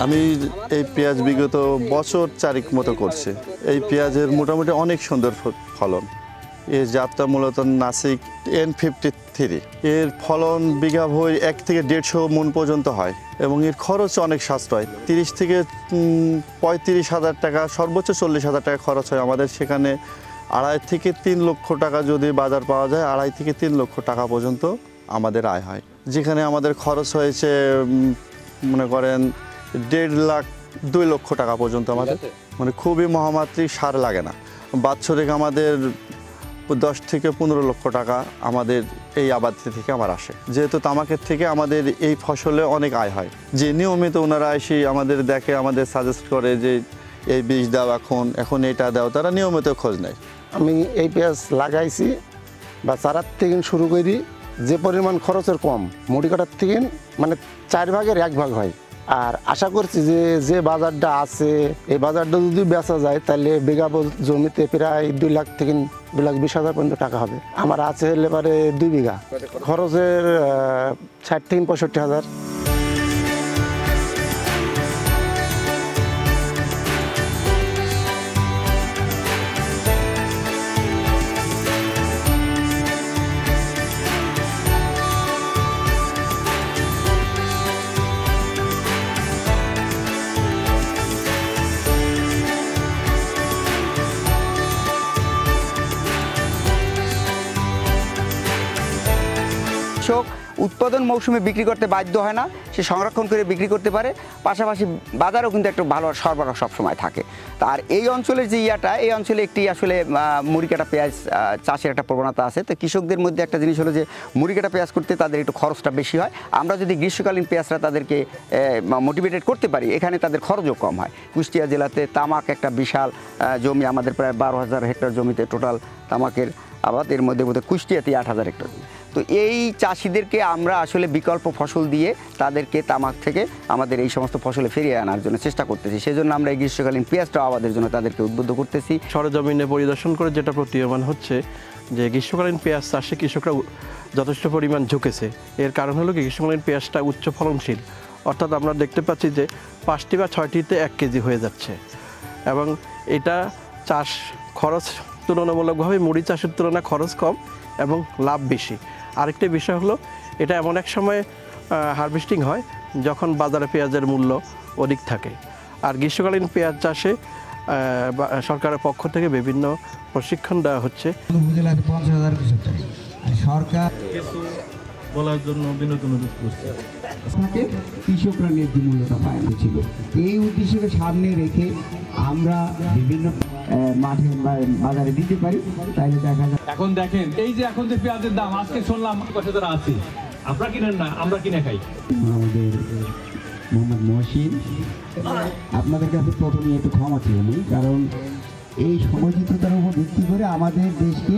আমি এই পেঁয়াজ বিগত বছর চারেক মতো করছি। এই পেঁয়াজের মোটামুটি অনেক সুন্দর ফলন। এর জাতটা মূলত নাসিক N53। এর ফলন বিঘা ভই 1 থেকে 150 মণ পর্যন্ত হয় এবং এর খরচ অনেক সাশ্রয়। 30 থেকে 35,000 টাকা, সর্বোচ্চ 40,000 টাকা খরচ হয় আমাদের। সেখানে 2.5 থেকে 3 লক্ষ টাকা যদি বাজার পাওয়া যায়, 2.5 থেকে 3 লক্ষ টাকা পর্যন্ত আমাদের আয় হয়। যেখানে আমাদের খরচ হয়েছে মনে করেন 1.5 লাখ 2 লক্ষ টাকা পর্যন্ত আমাদের, মানে খুবই মহামাত্রিক সার লাগে না। বাৎসরিক আমাদের 10 থেকে 15 লক্ষ টাকা আমাদের এই আবাদ থেকে আমার আসে। যেহেতু তামাকের থেকে আমাদের এই ফসলে অনেক আয় হয়, যে নিয়মিত ওনারা এসে আমাদের দেখে, আমাদের সাজেস্ট করে যে এই বীজ দাও, এখন এটা দাও, তারা নিয়মিত খোঁজ নেয়। আমি এই পেঁয়াজ লাগাইছি বা চারার থেকে শুরু করি, যে পরিমাণ খরচের কম, মুড়ি কাটার থেকে মানে 4 ভাগের 1 ভাগ হয়। আর আশা করছি যে যে বাজারটা আছে, এই বাজারটা যদি বেচা যায় তাহলে বিঘা জমিতে প্রায় 2 লাখ থেকে 2,20,000 পর্যন্ত টাকা হবে। আমার আছে লেবারে 2 বিঘা, খরচের 60 থেকে 65,000। কৃষক উৎপাদন মৌসুমে বিক্রি করতে বাধ্য হয় না, সে সংরক্ষণ করে বিক্রি করতে পারে। পাশাপাশি বাজারও কিন্তু একটা ভালো সরবরাহ সবসময় থাকে। আর এই অঞ্চলের যে এই অঞ্চলে একটি আসলে মুড়ি কাটা পেঁয়াজ চাষের একটা প্রবণতা আছে। তো কৃষকদের মধ্যে একটা জিনিস হলো যে মুড়ি কাটা পেঁয়াজ করতে তাদের একটু খরচটা বেশি হয়। আমরা যদি গ্রীষ্মকালীন পেঁয়াজরা তাদেরকে মোটিভেটেড করতে পারি, এখানে তাদের খরচও কম হয়। কুষ্টিয়া জেলাতে তামাক একটা বিশাল জমি, আমাদের প্রায় 12,000 হেক্টর জমিতে টোটাল তামাকের আবাদ। এর মধ্যে কুষ্টিয়াতে 8,000 হেক্টর। তো এই চাষিদেরকে আমরা আসলে বিকল্প ফসল দিয়ে তাদেরকে তামাক থেকে আমাদের এই সমস্ত ফসলে ফিরিয়ে আনার জন্য চেষ্টা করতেছি। সেজন্য আমরা এই গ্রীষ্মকালীন পেঁয়াজটাও আবাদের জন্য তাদেরকে উদ্বুদ্ধ করতেছি। সরেজমিনে পরিদর্শন করে যেটা প্রতীয়মান হচ্ছে যে গ্রীষ্মকালীন পেঁয়াজ চাষে কৃষকরা যথেষ্ট পরিমাণ ঝুঁকেছে। এর কারণ হলো কি, গ্রীষ্মকালীন পেঁয়াজটা উচ্চ ফলনশীল, অর্থাৎ আমরা দেখতে পাচ্ছি যে 5টি বা 6টিতে 1 কেজি হয়ে যাচ্ছে। এবং এটা চাষ খরচ তুলনামূলকভাবে মুড়ি চাষের তুলনায় খরচ কম এবং লাভ বেশি। আরেকটি বিষয় হলো, এটা এমন এক সময় হারভেস্টিং হয় যখন বাজারে পেঁয়াজের মূল্য অধিক থাকে। আর গ্রীষ্মকালীন পেঁয়াজ চাষে সরকারের পক্ষ থেকে বিভিন্ন প্রশিক্ষণ দেওয়া হচ্ছে। উপজেলাতে 50,000 কৃষক, সরকার বলার জন্য বিনোদ অনুরোধ করছে। কৃষকরা ন্যায্য মূল্যটা পায় ছিল। এই উদ্দেশ্যকে সামনে রেখে আমরা বিভিন্ন মাঠে বাজারে দিতে পারি, তাইলে দেখা যায়। এখন দেখেন এই যে এখন যে পেঁয়াজের দাম আজকে শুনলাম 50,000 আছে, আপনারা কিনেন না, আমরা কিনে খাই। আমাদের মোহাম্মদ মহসিন, আপনাদের কাছে প্রথমে একটু ক্ষমা চেয়ে নিই, কারণ এই সমঝোতার উপর ভিত্তি করে আমাদের দেশকে